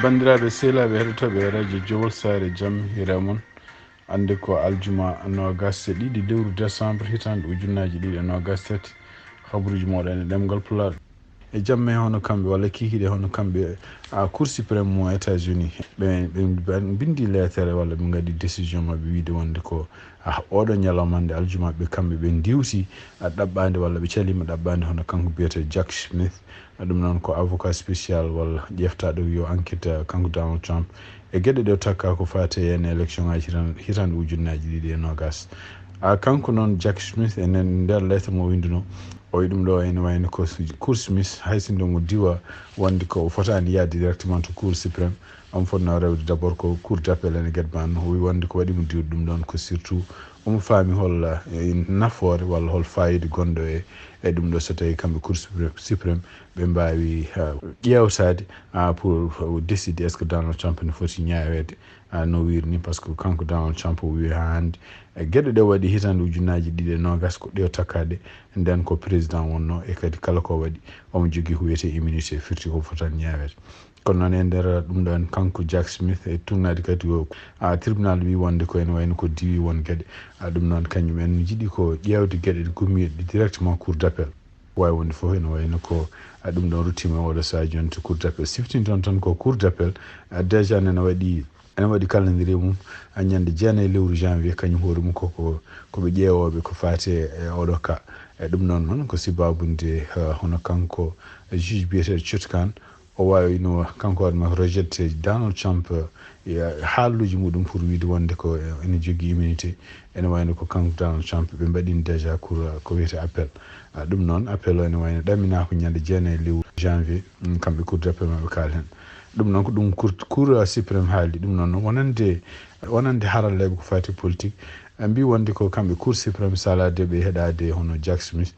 bandiraɓe sehlaɓe heɗotoɓe radio jowol sare jaam hiramon ande ko aljuma nogas ɗiɗi lewru décembre hitande ujunnaji ɗiɗi e nogas tati habaruji moɗon e ɗemgal Pulaar e jamme hono kamɓe walla kikiɗe hono kamɓe cour suprême mo États-Unis ɓe bindi lettere walla ɓe gaɗi décision mabɓe wiide wonde ko oɗo ñalawmande aljuma ɓe kamɓe ɓe diwsi ɗaɓɓade walla ɓe calima ɗaɓɓade hono kanko biyete Jack Smith ɗum noon ko avocat spécial walla ƴeftaɗo yo enquête kanko Donald Trump e gueɗe ɗe takka ko fate hen élection ngaji hitande ujunnaji ɗiɗi e nogas kanko noon Jack Smith enen nder lettre mo winduno o wi ɗum ɗo ene wayno ko cour Smith haysindo mo diwa wonde ko o fotani yaade directement to cour suprême omo fotno rewde d' abord ko cour d' appel ene gueɗe man o wi wonde ko waɗimo diwde ɗum ɗon ko surtout omo faami hol nafoore walla hol fayida gonɗo e ɗum ɗo so tawi kamɓe cour suprême ɓe mbawi ƴewtade pour décider est ce que Donald Trump ne foti ñawede no wirni par ce que kanko Donald Trump o wi ha hande gueɗe ɗe waɗi hitande ujunnaji ɗiɗi e nogas ko ɗe takkade nden ko président wonno e kadi kala ko waɗi omo jogui ko wiyete immunité firti ko fotani ñawede kono noon e nder ɗum ɗon kanko Jack Smith e tunnade kadi tribunal wi wonde ko ene wayno ko diwi won gueɗe ɗum noon kañum en jiiɗi ko ƴewde gueɗe ɗe gummiɗe directement cour d' appel wawi wonde foof ene wayno ko ɗum ɗon ruttima oɗo saha joni to cour d' appel siftinton tan ko cour d' appel déjà nene waɗi calendrier mum ñande jeenayi lewru janvier kañum hoore mum koɓe ƴeewoɓe ko fate e oɗo ka e ɗum noon noon ko sibabude hono kanko juge biyeteɗo Chutkan o wawino kanko waɗa makko rejeté Donald Trump haalluji muɗum pour wiide wonde ko ene jogui immunité ene wayno ko kanko Donald Trump ɓe mbaɗini déjà ko wiyete appel ɗum noon appel o ene wayno ɗamina ko ñande jeenayi lewru janvier kamɓe cour d' appel maɓe kaal hen ɗum noon ko ɗum cour suprême haali ɗum noon wonande haralleɓe ko fati politique mbi wonde ko kamɓe cour suprême salade ɓe heɗade hono Jack Smith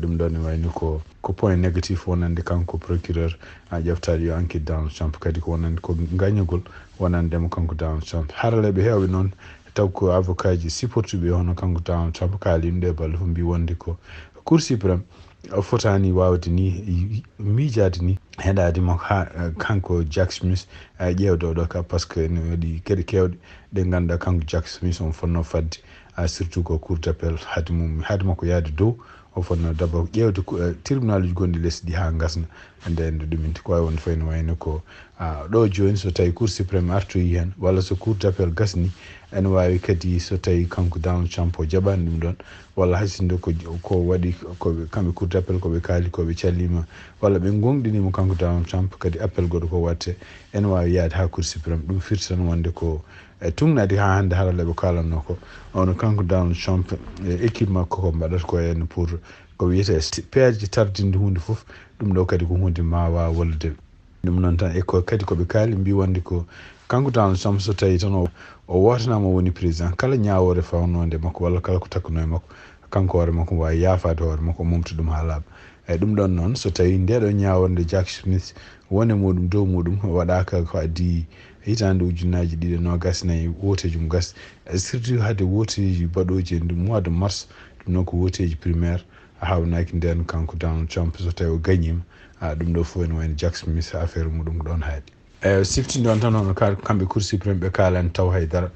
ɗum ɗon ne wayno ko point négatif wonande kanko procureur ƴeftaɗo yo enquête Donald Trump kadi ko wonande ko gañogol wonandemo kanko Donald Trump haraleɓe hewɓe noon taw ko avocat ji supportuɓe hono kanko Donald Trump kaali ɗum ɗe balle fo mbi wonde ko cour suprême fotani wawde ni miijade ni heɗademo ha kanko Jack Smith ƴewde oɗo ka par ce que ne waɗi gueɗe kewɗe ɗe ganduɗa kanko Jack Smith on fonno fadde surtout ko cour d' appel haade makko yaade dow o fonno d'abord ƴewde tribunal uji gonɗi lesdi ha gasna nden ɗuminti ko wawi wonde fayno wayno ko ɗo joni so tawi cour suprême artoyi hen walla so cour d' appel gasni ene wawi kadi so tawi kanko Donald Trump o jaɓani ɗum ɗon walla haysinde ko waɗi kamɓe cour d' appel koɓe kaali koɓe callima walla ɓe gonɗinimo kanko Donald Trump kadi appel goɗo ko watte ene wawi yaade ha cour suprême ɗum firti tan wonde ko tumnade ha hande haraleɓe kalanno ko ono kanko Donald Trump équipe makko ko mbaɗata ko henna pour ko wiyete peerje tardinde hunde foof ɗum ɗo kadi ko hunde ma wawa wallude ɗum noon tan ko kadi koɓe kaali mbi wonde ko kanko Donald Trump so tawi tan o wotanama woni président kala ñawore fawnode makko walla kala ko takkuno e makko kanko hoore makko wawi yaafade hoore makko mumta ɗum ha laaɓa eyyi ɗum ɗon noon so tawi ndeɗo ñaworde Jack Smith woni muɗum dow muɗum waɗaka ko addi hitande ujunnaji ɗiɗi e nogas nayyi woteji mum gas surtout hade woteji baɗoji e mois de mars ɗum noon ko woteji primaire hawnaki nden kanko Donald Trump so tawi o gagnima ɗum ɗo foof ene wayno Jack Smith affaire muɗum ɗon haaɗi eyyi siftinde on tan hono kamɓe cour suprême ɓe kalani taw haydara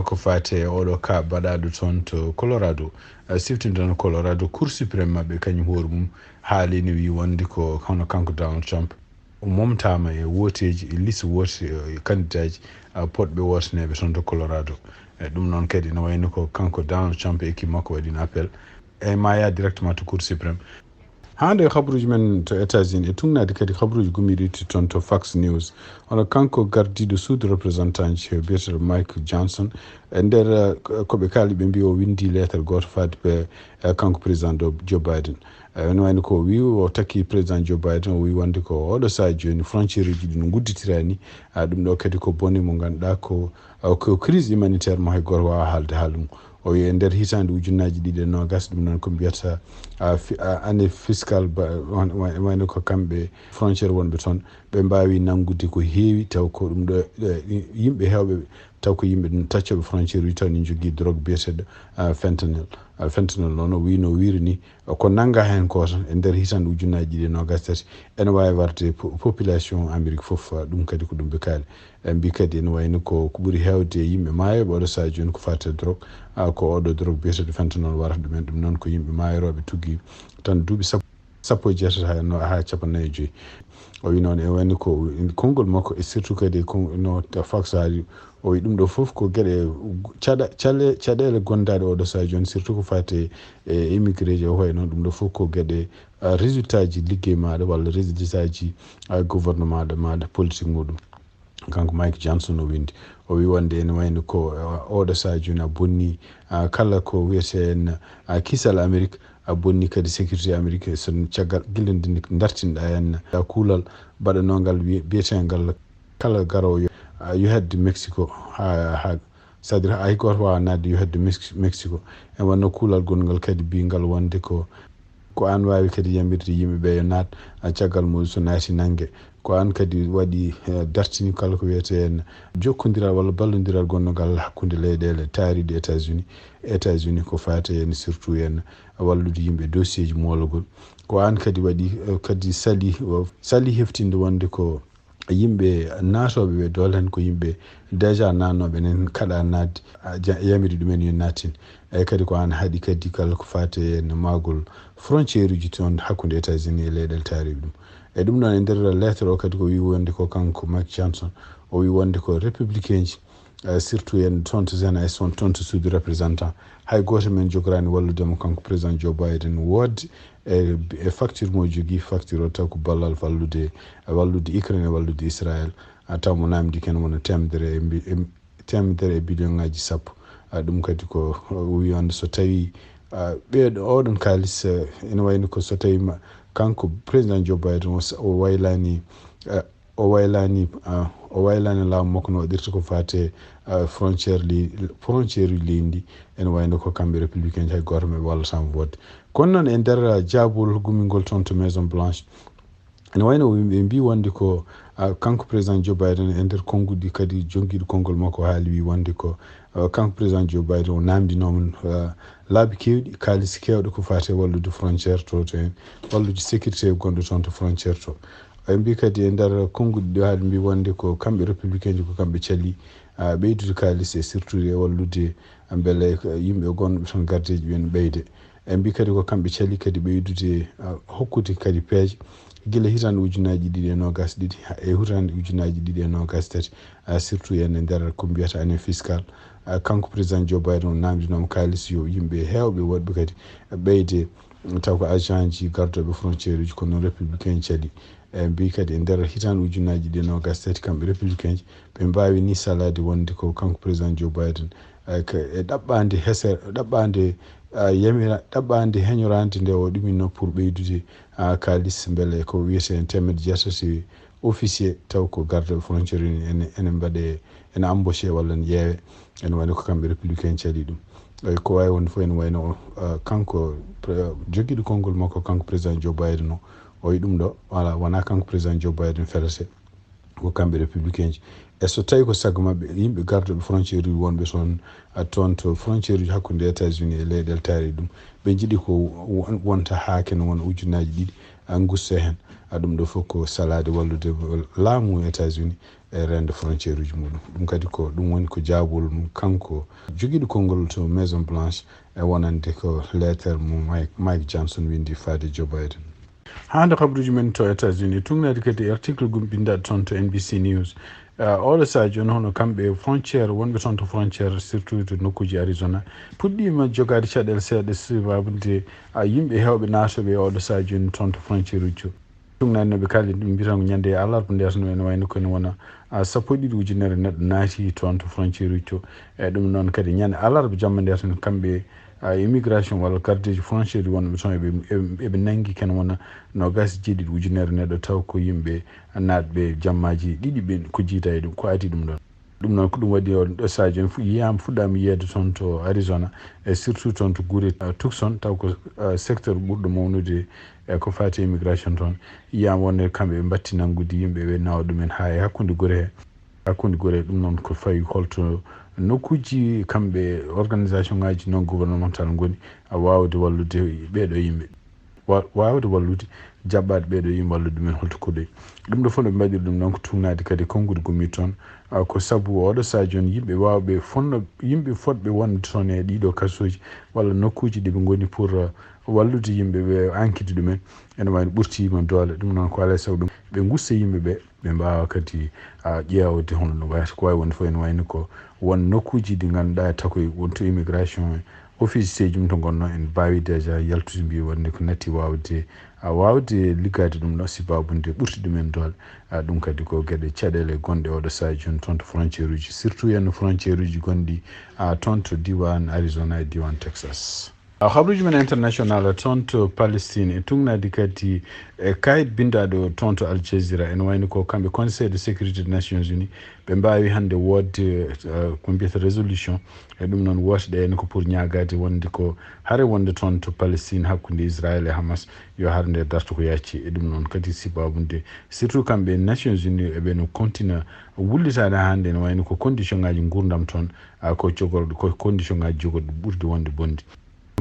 ko fate oɗo ka baɗaɗo toon to Colorado siftinde on Colorado cour suprême mabɓe kañum hoore mum haalini wi wonde ko hono kanko Donald Trump momtama e woteji e liste wote candidat ji poɗɓe wotaneɓe toon to Colorado ɗum noon kadi ne wayno ko kanko Donald Trump e équipe makko waɗino appel e ma ya directement to cour suprême hande habaruji men to États-Unis e tugnade kadi habaruji gummiɗi toon to Fox News hono kanko gardiɗo suudu représentant ji biyeteɗo Mike Johnson e nder koɓe kaali ɓe mbi o windi lettre goto fade ɓe kanko président Joe Biden ene wayno ko wi o takki président Joe Biden o wi wonde ko oɗo saha joni frontiére uji ɗi no gudditirani ɗum ɗo kadi ko bone mo ganduɗa ko crise humanitaire mo hay goto wawa haalde haala mum o wi e nder hitande ujunnaji ɗiɗi e nogas ɗum noon ko mbiyata année fiscal wayno ko kamɓe frontiére wonɓe toon ɓe mbawi nangude ko heewi taw ko ɗum ɗo yimɓe hewɓe taw ko yimɓe ɗum taccoɓe frontiére tan ni jogui drogue biyeteɗo fentanyl noon o wi no wiiri ni ko nanga hen ko tan e nder hitande ujunnaji ɗiɗi e nogas tati ene wawi warde population Amérique foof ɗum kadi ko ɗum ɓe kaali mbi kadi ene wayno ko ɓuuri hewde yimɓe maayoɓe oɗo saha joni ko fate drogue ko oɗo drogue biyeteɗo fentanyl warata ɗumen ɗum noon ko yimɓe maayoroɓe tugui tan duuɓi sappo e jeetati ha capannayyi e joyyi o wi noon e wayno ko konngol makko e surtout kadi no fax haali o wi ɗum ɗo fof ko gueɗe caɗele gondaɗe oɗo saha joni surtout ko fate e immigré ji o way noon ɗum ɗo fof ko gueɗe résultat ji liggey maɗa walla résultat ji gouvernement maɗa politique muɗum kanko Mike Johnson o windi o wi wonde ene wayno ko oɗo saha joni a bonni kala ko wiyete en kisal Amérique a bonni kadi sécurité Amérique so caggal guillodinde dartinɗa hen kuulal baɗanogal biyetegal kala garowo yo hedde Mexico ha c'est à dire hay goto wawa nadde yo hedde Mexico en wonno kuulal gongal kadi bingal wonde ko an wawi kadi yamirde yimɓeɓe yo naat caggal muɗum so naati nanggue ko an kadi waɗi dartini kala ko wiyete en jokkodiral walla ballodiral gonnogal hakkude leyɗele taariɗe États-Unis ko fate en surtout en wallude yimɓe dossier ji molugol ko an kadi waɗi kadi sali heftinde wonde ko yimɓe naatoɓe ɓe dole hen ko yimɓe déjà nannoɓe enen kaɗa nadde yamiri ɗumen yo nattin eyyi kadi ko an haaɗi kadi kala ko fate en magol frontiére uji toon hakkude États-Unis e leyɗele taariɓe ɗum e ɗum noon e nder lettre o kadi ko wi wonde ko kanko Mike Johnson o wi wonde ko républicain ji surtout en toon to Sénat son toon to suudu représentant hay goto men jogorani walludemo kanko président Joe Biden wodde e facture mo jogui facture o taw ko ballal wallude Ukraine e wallude Israël taw mo namdi ken wona temedere e billion ngaji sappo ɗum kadi ko wi wonde so tawi ɓeɗo oɗon kalis ene wayno ko so tawi kanko président Joe Biden o waylani laamu makko no waɗirta ko fate frontiére leydi ene wayno ko kamɓe républicain hay goto maɓe wallatamo wadde kono noon e nder jaabol gumingol toon to Maison Blanche ene wayno ɓe mbi wonde ko kanko président Joe Biden e nder konngudi kadi jonguiɗo konngol makko haali wi wonde ko kanko président Joe Biden o namdinomo laabi kewɗi kaalis kewɗo ko fate wallude frontiére to hen wallude sécurité gonɗo toon to frontiére to ɓe mbi kadi e nder konngudi ɗi haali mbi wonde ko kamɓe républicain ji ko kamɓe calli ɓeydude kaalis e surtout e wallude beele yimɓe gonɓe toon gardeji ɓen ɓeyde e mbi kadi ko kamɓe calli kadi ɓeydude hokkude kadi peeje guila hitande ujunnaji ɗiɗi e nogas ɗiɗi e hitande ujunnaji ɗiɗi e nogas tati surtout en e nder ko mbiyata année fiscal kanko président Joe Biden o namdinoma kaalis yo yimɓe hewɓe woɗɓe kadi ɓeyde taw ko agent ji gardoɓe frontiére uji kono républicain caali e mbi kadi e nder hitande ujunnaji ɗiɗi e nogas tati kamɓe républicain ji ɓe mbawi ni salade wonde ko kanko président Joe Biden e ɗaɓɓande heñorande nde o ɗuminno pour ɓeydude kaalis beele ko wiyete en temedde jeetati officier taw ko gardoɓe frontiére ene mbaɗe ene embauché walla ene ƴeewe ene wayno ko kamɓe républicain caali ɗum ko wawi wonde fof ene wayno kanko joguiɗo konngol makko kanko président Joe Biden o wi ɗum ɗo voilà wona kanko président Joe Biden felete ko kamɓe républicain ji e so tawi ko saago mabɓe yimɓe gardoɓe frontiére uji wonɓe toon to frontiére uji hakkude États-Unis e leyɗele taari ɗum ɓe jiiɗi ko wonta haake no wona ujunnaji ɗiɗi gusse hen ɗum ɗo fof ko salade wallude laamu États-Unis e rende frontiére uji muɗum ɗum kadi ko ɗum woni ko jaabol mum kanko joguiɗo konngol to Maison Blanche e wonande ko lettere mo Mike Johnson windi faade Joe Biden hande kabaruji men to États-Unis tugnade kadi article gum bindaɗo toon to NBC News oɗo saha joni hono kamɓe frontiére wonɓe toon to frontiére surtout to nokkuji Arizona puɗɗima jogade caɗele seeɗa subabude yimɓe hewɓe naatoɓe e oɗo saha joni toon to frontiére uji tugnani noɓe kalli ɗum mbitan ko ñande alarba ndeyatano ene wayno kono wona sappo e ɗiɗi ujunere neɗɗo naati toon to frontiére uji to e ɗum noon kadi ñande alarba jamma ndeyatano kamɓe immigration walla gardeji frontiére wonɓe toon eɓe nanggui ken wona nogas jeeɗiɗi ujunere neɗɗo taw ko yimɓe natɓe jammaji ɗiɗi ɓe ko jiida e ɗum ko adi ɗum ɗon ko ɗum waɗi on ɗo saha joni yiyama fuɗɗama yiyede toon to Arizona e surtout toon to guure Tucson taw ko secteur ɓurɗo mawnude e ko fati immigration toon yiyama wonde kamɓe ɓe batti nanggude yimɓe ɓe nawa ɗumen ha e hakkude guure he hakkunde gore ɗum noon ko fawi holto nokkuji kamɓe organisation ngaji non gouvernemental ngoni wawde wallude ɓeɗo yimɓe wawde wallude jaɓɓade ɓeɗo yimɓe wallude ɗumen holto kuuɗoy ɗum ɗo fof ɓe mbaɗiri ɗum noon ko tugnade kadi konngude gummi toon ko sabu oɗo saha joni yimɓe wawɓe fonno yimɓe fotɓe wonde toon e ɗiɗo kasoji walla nokkuji ɗiɓe goni pour wallude yimɓe ɓe enquête ɗumen ene wayno ɓurtima doole ɗum noon ko alay saago ɗum ɓe gussa yimɓe ɓe mbawa kadi ƴeewde hono no wayata ko wawi wonde fof ene wayno ko won nokkuji ɗi ganduɗa takoy wonto immigration officier jum to gonno en mbawi déjà yaltude mbi wonde ko natti wawde liggade ɗum ɗo sibabunde ɓurti ɗumen doole ɗum kadi ko gueɗe caɗele gonɗe oɗo saha joni toon to frontiére uji surtout yenno frontiére uji gonɗi toon to diwan arizona e diwan texas habruji men international toon to palestine e tugnadi kadi e kayit bindaɗo toon to al jazeera ene wayno ko kamɓe conseil de sécurité des nations unis ɓe mbawi hande wodde ko mbiyata résolution e ɗum noon woteɗe ene ko pour ñagade wonde ko haare wonde toon to palestine hakkude israel e hamas yo har nde darto ko yacci e ɗum noon kadi sibabunde surtout kamɓe nations unis eɓe no continue wullitade hande ene wayno ko condition ngaji gurdam toon ko jogorɗo ko condition ngaji jogorɗo ɓurde wonde bonde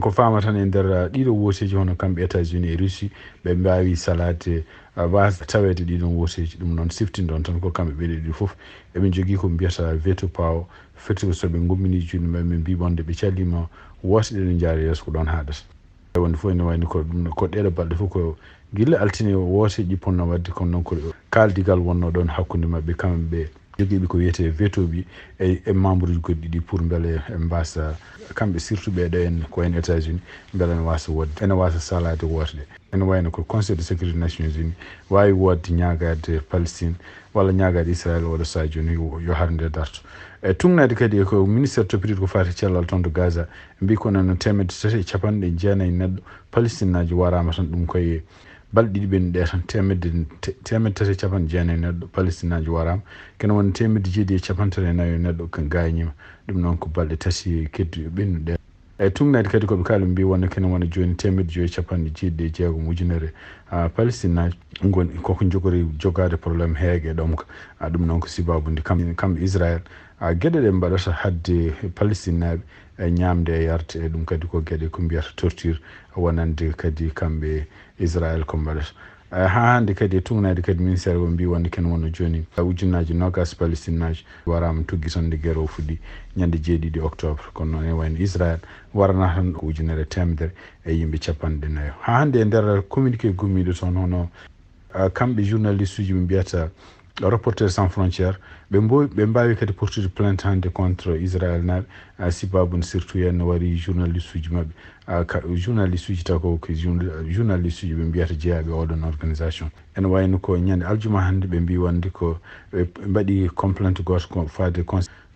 ko fama tan e nder ɗiɗo woteji hono kamɓe états-unis e russie ɓe mbawi salade wasa tawede ɗiɗon woteji ɗum noon siftindon tan ko kamɓe ɓeɗe ɗiɗi foof eɓe jogui ko mbiyata veto power feti soɓe gummini juuɗe mabɓe ɓe mbi wonde ɓe calima woteɗe ɗe jaari yeeso ko ɗon haɗata wonde fof ene wayno ko ɗum ko ɗeɗo balɗe fof ko guila altine woteji ponno wadde kono noon ko kaldigal wonno ɗon hakkude mabɓe kamɓe joguiɓe ko wiyete veto bi e membre uji goɗɗi ɗi pour beele mbasa kamɓe surtout ɓeɗo en ko en états-unis beele ene wasa wodde ene wasa salade woteɗe ene wayno ko conseil de sécurité des nations unis wawi wodde ñagade palestine walla ñagade israel oɗo saha joni yo har nde darto e tugnade kadi ko ministére toppitiɗo ko fati cellal toon to gaza mbi ko noon 390 neɗɗo palestine naji warama tan ɗum koye balɗe ɗiɗi ɓenni ɗe tan temedde tati capanɗe jeenayyi neɗɗo palestine aji warama kene woni temedde jeeɗiɗi e capantati e nayyo neɗɗo ko gaynima ɗum noon ko balɗe tati keddi ɓenni ɗe eyyi tugnade kadi koɓe kaali mbi wonno kene wona joni temedde joyyi capanɗe jeeɗiɗi e jeegom ujunere palestine aji goni koko jogori jogade probléme heegue e ɗomka ɗum noon ko sibabude kamɓe israel gueɗe ɗe mbaɗata hadde palestine naɓe e ñamde e yarde e ɗum kadi ko gueɗe ko mbiyata torture wonande kadi kamɓe israel ko mbaɗata ha hande kadi e tugnade kadi ministére o mbi wonde ken wonno joni ujunnaji nogas palestine naji warama tugui ton nde guerre o fuɗɗi ñande 7 octobre kono noon ene wayno israel warana tan ko ujunere temedere e yimɓe capanɗe nayyo ha hande e nder communiqué gummiɗo toon hono kamɓe journaliste uji ɓe mbiyata reporter sans frontiére ɓe mbawi kadi portude plainte hande contre israel naɓe sibabude surtout henno waɗi journaliste uji mabɓe journaliste uji taw ko journaliste uji ɓe mbiyata jeeyaɓe oɗon organisation ene wayno ko ñande aljuma hande ɓe mbi wonde ko ɓe mbaɗi complainte goto ko fade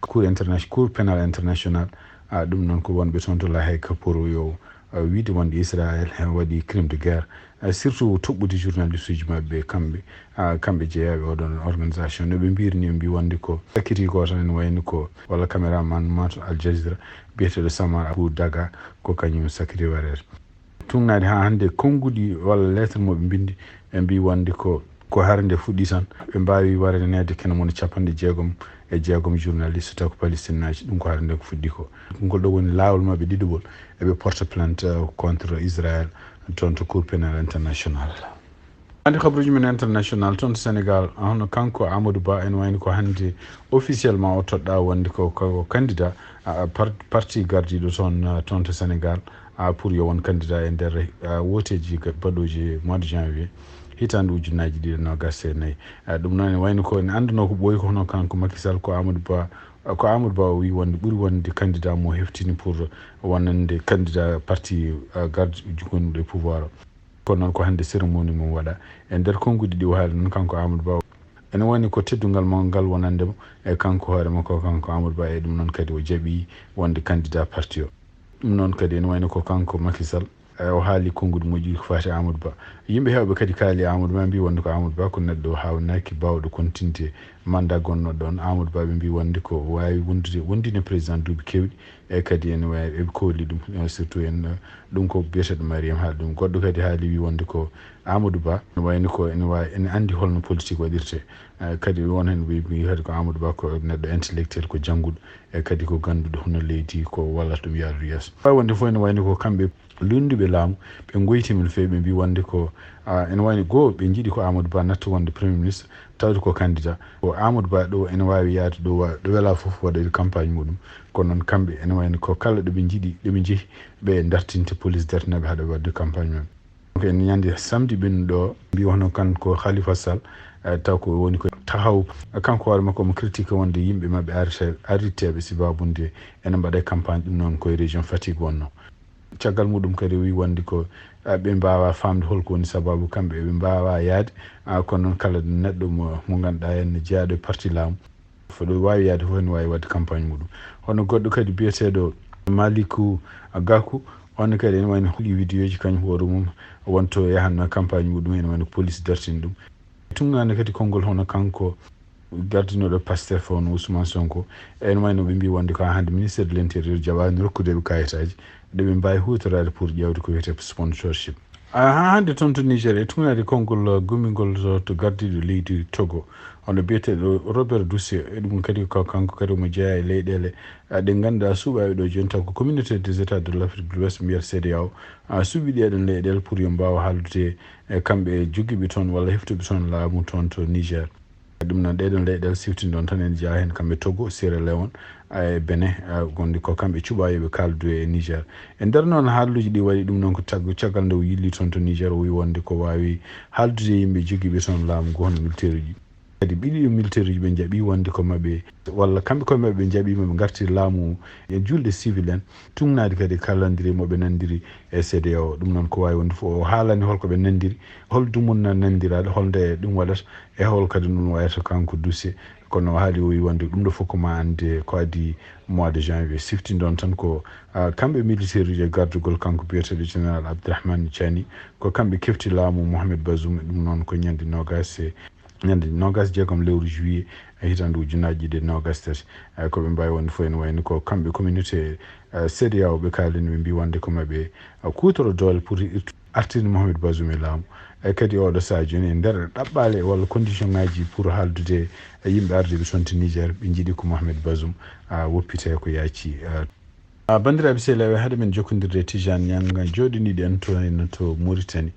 cour pénal international ɗum noon ko wonɓe toon to La Haye pour yo wiide wonde israel hen waɗi crime de guerre surtout toɓɓude journaliste uji mabɓe kamɓe jeeyaɓe oɗon organisation no ɓe mbirni mbi wonde ko sakkiti ko tan ene wayno ko walla caméraman mato al jazeera biyeteɗo samar abou daga ko kañum sakkiti waɗede tugnade ha hande konnguɗi walla lettre moɓe bindi ɓe mbi wonde ko har nde fuɗɗi tan ɓe mbawi waranede kene woni capanɗe jeegom journaliste taw ko palestine naji ɗum ko har nde ko fuɗɗi ko ngol ɗo woni lawol mabɓe ɗiɗuɓol eɓe porte plainte contre israel toon to cour pénal international hande habruji men international toon to sénégal hono kanko amadou ba en wayno ko hande officiellement o toɗɗa wonde ko candidat parti gardiɗo toon to sénégal pour yo won candidat e nder woteji baɗoji mois de janvier hitande ujunnaji ɗiɗi nogas e nayyi ɗum noon ene wayno ko ne anduno ko ɓooyi ko hono kanko Macky Sall ko Amadou Ba o wi wonde ɓuuri wonde candidat mo heftini pour wonande candidat parti garde uji gonnuɗo e pouvoir o kono noon ko hande cérémonie mum waɗa e nder konnguɗi ɗi o haali noon kanko Amadou Ba ene woni ko teddugal mo ngal wonandemo e kanko hoore makko kanko Amadou Ba e ɗum noon kadi o jaaɓi wonde candidat parti o ɗum noon kadi ene wayno ko kanko Macky Sall o haali konnguɗi moƴƴi ko fati Amadou Ba yimɓe hewɓe kadi kaali Amadou Ba mbi wonde ko Amadou Ba ko neɗɗo hawnaki bawɗo continue mandat gonnoɗo ɗon Amadou Ba ɓe mbi wonde ko wawi wondine président duuɓi kewɗi e kadi en way e kooli ɗum surtout en ɗum ko biyeteɗo Mariam haali ɗum goɗɗo kadi haali wi wonde ko Amadou Ba ne wayni ko ene wawi ene andi holno politique waɗirte kadi won hen wi kadi ko Amadou Ba ko neɗɗo intellectuel ko jangguɗo e kadi ko ganduɗo hono leydi ko wallata ɗum yaadu yeeso wawi wonde fof ene wayni ko kamɓe lunduɓe laamu ɓe goytimi no fewi ɓe mbi wonde ko ene wayni goho ɓe jiiɗi ko Amadou Ba natta wonde premier ministre tawde ko candidat ko Amadou Ba ɗo ene wawi yaade ɗo wela foof waɗa campagne muɗum kono noon kamɓe ene wayni ko kala ɗoɓe jiiɗi ɗoɓe jeehi ɓe dartinte police dartinaɓe haɗa wadde campagne mum donc en ñande samedi ɓennu ɗo mbi hono kanko Khalifa Sall taw ko woni ko tahaw kanko hoore makko mo critique wonde yimɓe mabɓe ariteɓe sibabunde ene mbaɗa campagne ɗum noon koye région Fatick wonno caggal muɗum kadi wi wonde ko ɓe mbawa famde holko woni sababu kamɓe ɓe mbawa yaade kono noon kala neɗɗo mo ganduɗa hen jeeyaɗo e parti laamu foɗo wawi yaade fof ne wawi wadde campagne muɗum hono goɗɗo kadi biyeteɗo Malikou Gakou on kadi ene wayno holli vidéo ji kañum hoore mum wonto yahanno campagne muɗum ene wayno police dartini ɗum tungani kadi konngol hono kanko gardinoɗo Pastef hono Ousmane Sonko ene wayno ɓe mbi wonde ko hande ministére de l' intérieur jaɓani rokkudeɓe kayitaji ɗeɓe mbawi hutorade pour ƴewde ko wiyete sponsorship hande toon to Niger e tugnade konngol gomigol to gardiɗo leydi Togo hono biyeteɗo Robert Doucet ɗum kadi ko kanko kadi mo jeeya e leyɗele ɗe ganduɗa suuɓaɓe ɗo joni taw ko communauté des états de l' Afrique de l'Ouest mbiyata CEDEAO suuɓi ɗeɗon leyɗele pour yo mbawa haaldude kamɓe joguiɓe toon walla heftuɓe toon laamu toon to Niger ɗum noon ɗeɗon leyɗele siftinde on tan en jeeya hen kamɓe Togo Sierra Leone e Benin gonde ko kamɓe cuɓa yoɓe kaldu e Niger e nder noon haalluji ɗi waɗi ɗum noon ko caggal nde o yilli toon to Niger o wi wonde ko wawi haaldude yimɓe joguiɓe toon laamu go hono militaire uji kadi ɓiɗi militaire uji ɓe jaaɓi wonde ko maɓe walla kamɓe koye maɓe ɓe jaaɓima ɓe gartiri laamu e julde civil en tugnade kadi kalandiri moɓe nandiri e CEDEAO ɗum noon ko wawi wonde fof o haalani holko ɓe nandiri hol dumunna nandiraɗo holde ɗum waɗata e hol kadi ɗum wayata kanko Doucet kono haali o wi wonde ɗum ɗo fof ko ma ande ko adi mois de janvier siftinde on tan ko kamɓe militaire uji e gardugol kanko biyeteɗo général Abdourahmane Tiani ko kamɓe kefti laamu Mohamed Bazoum ɗum noon ko ñande nogas jeegom lewru juillet hitande ujunnaje ɗiɗi e nogas tati koɓe mbawi wonde fof ene wayno ko kamɓe communauté CEDEAO ɓe kalini ɓe mbi wonde ko maɓe kutoro doole pour artirde Mohamed Bazoum e laamu kadi oɗo saaha joni e nder ɗaɓɓale walla condition ngaji pour haaldude yimɓe ardeɓe toon to Niger ɓe jiiɗi ko Mohamed Bazoum woppite ko yaaci bandiraɓe sehlaɓe haade men jokkodirde Tijane Niang joɗiniɗi en to henno to Mauritanie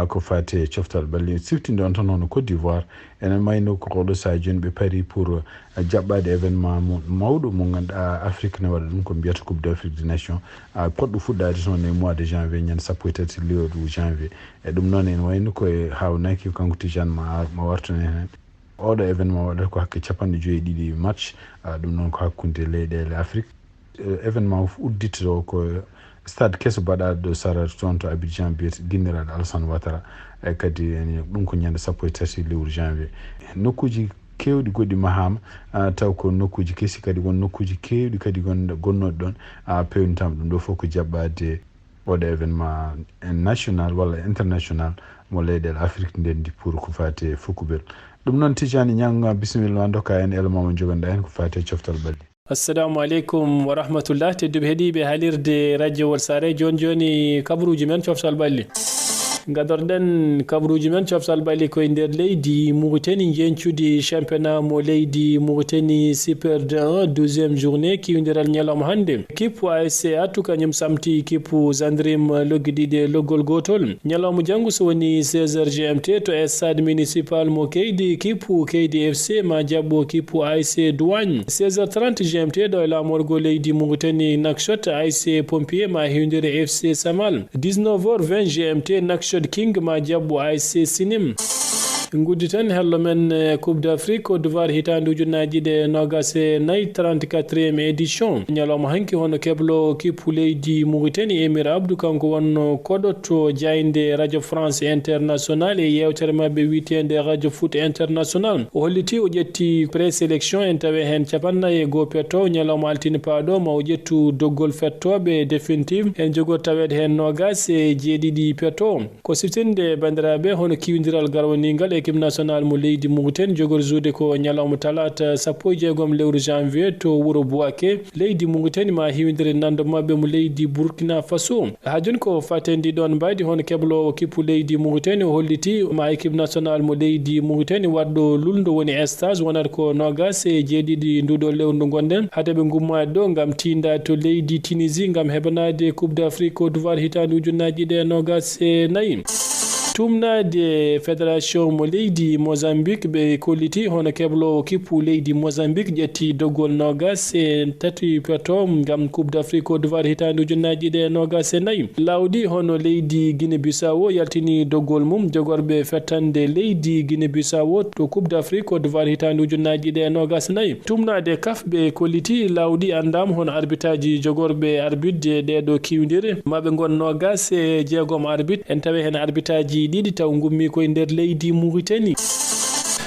ko fate coftal ɓalli siftinde on tan hono Côte d'Ivoire enen mayno ko oɗo saaha joni ɓe paari pour jaɓɓade événement mawɗo mo ganduɗa Afrique ne waɗa ɗum ko mbiyata coupe d' Afrique des nations poɗɗo fuɗɗade toon e mois de janvier ñande 13 lewru janvier e ɗum noon en wayno koye hawnaki kanko Tijane ma wartone hen oɗo événement waɗata ko hakke 52 match ɗum noon ko hakkude leyɗele Afrique événement udditto ko stade keso baɗaɗo ɗo Sarar toon to Abidjan biyete guinniraɗo Alassane Ouattara e kadi ɗum ko ñande 13 lewru janvier nokkuji kewɗi goɗɗi mahama taw ko nokkuji kesi kadi won nokkuji kewɗi kadi gonnoɗe ɗon pewnitama ɗum ɗo fof ko jaɓɓade oɗo événement national walla international mo leyɗele Afrique ndendi pour ko fate Fukubel ɗum noon Tijani Niang bisimilla ma dokka en élément mo jogonɗa hen ko fate coftal ɓalli. assalamu aleykum wa rahmatullah tedduɓe heeɗiɓe haalirde radio Wolsare joni kabaruji men coftal ɓalli gadorɗen kabaruji men coftal ɓalli koye nder leydi Mauritanie jencude championnat mo leydi Mauritanie Super D1 12e journée kiwdiral ñalawma hande kippu ASC Attu kañum samti kippu Zandrim logguiɗiɗe loggol gotol ñalawma janggo so woni 16h GMT to stade municipal mo Keydi kippu Keydi FC ma jabbo kippu ASC Douane 16h30 GMT ɗo e lamorgo leydi Mauritanie Nouakchott ASC Pompier ma hewdire FC Samal 19h20 GMT Nouakchott King ma jabbo ASC Sinim guddi tan hello men coupe d'Afrique Côte d'Ivoire hitande ujunnaji ɗe nogas e nayyi 34e édition ñalawma hanki hono keblo kippu leydi Mauritanie Emir Abdou kanko wonno koɗoto jayde radio France international e yewtere mabɓe wiitede radio foot international o holliti o ƴetti présélection en tawi hen 49 petto ñalawma altine paaɗo ma o ƴettu doggol fettoɓe définitive en jogor tawede hen nogas e jeeɗiɗi petto ko siftinde bandiraɓe hono kiwdiral garwanigal e équipe nationale mo leydi Mauritanie jogorzude ko nyalawma talata 16 lewru janvier to wuro Bouaké leydi Mauritanie ma hiwindire nando mabbe mo leydi Burkina Faso ha joni ko fatendi don baydi hono keblo kipu leydi Mauritanie holliti ma équipe nationale mo leydi Mauritanie waddo lulndo woni stage wonat ko nogas e jeedidi ndudo lewru gonden hade be gumma do ngam tinda to leydi Tunisie ngam hebanade Coupe d'Afrique Côte d'Ivoire hitande ujunnaji de nogas e nayi tumnade fédération mo leydi Mozambique be kolliti hono keblo kipu leydi Mozambique ƴetti doggol nogas e tati peto ngam Coupe d'Afrique Côte d'Ivoire hitande ujunnaji de nogas e nayi lawdi hono leydi Guinée Bissau yaltini doggol mum jogorbe fettande leydi Guinée Bissau to Coupe d'Afrique Côte d'Ivoire hitande ujunnaji de nogas nayi tumnade kaf be kolliti lawdi andam hono arbitraji jogorbe arbitre de do kiwdire mabe gon nogas e jeegom arbitre en tawe hen arbitraji ɗiɗi taw gummi koye nder leydi Mauritanie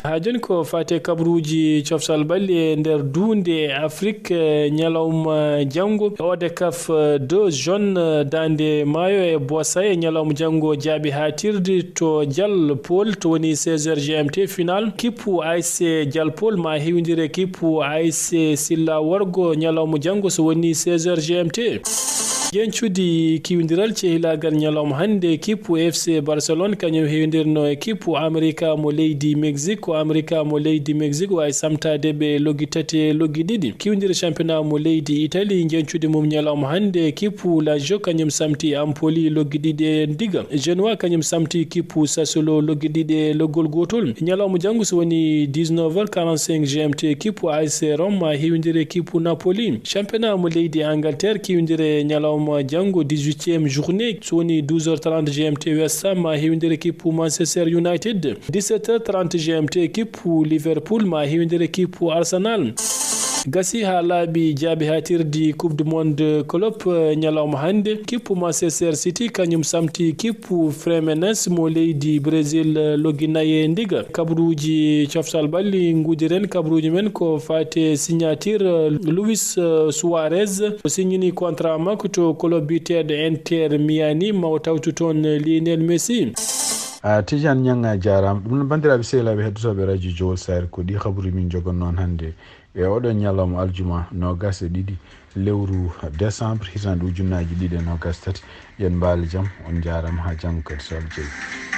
ha joni ko fate kabruji cofsal balli e nder dunde Afrique nyalawma jango ode kaf 2 jaune dande mayo e bossay nyalawma jango jaabi hatirde to Dial Pol to woni 16h GMT final kipu AS Dial Pol ma hiwindire kipu AS Silla Wargo nyalawma jango so woni 16h GMT jencudi kiwindiral cehilagal nyalawma hande kipu FC Barcelone kanyum hewindirno kipu America mo leydi Mexique ko America mo leydi Mexique way samtade be logi tati logi didi kiwindir championnat mo leydi Italy jencudi mum nyalawma hande kipu Lazio kanyum samti Empoli logi didi diga Genoa kanyum samti kipu Sassuolo logi didi logol gotol nyalawma jangu so woni 19h45 GMT kipu AS Roma hewindire kipu Napoli championnat mo leydi Angleterre kiwindire nyalawma jango 18e journée soni 12h30 GMT West Ham ma hiwindire équipe Manchester United 17h30 GMT équipe Liverpool ma hiwindire équipe Arsenal gasi ha laabi jaabi hatirdi Coupe du Monde Club nyalawma hande équipe Manchester City kanyum samti équipe Fluminense mo leydi Brésil loginaye ndiga kabruji cofsal balli ngudiren kabruji men ko fate signature Luis Suarez signini contrat makko to club bitede Inter Miami mawtawtu ton Lionel Messi tijan nyanga jaram dum bandiraɓe sehlaɓe heddotoɓe radio Jowol Sayre ko ɗi habru min jogon noon hande e oɗon ñalawma aljuma nogas e ɗiɗi lewru décembre hitande ujunnaji ɗiɗi e nogas tati yen mbaali jaam on jarama ha janggo kadi so Allah jaɓi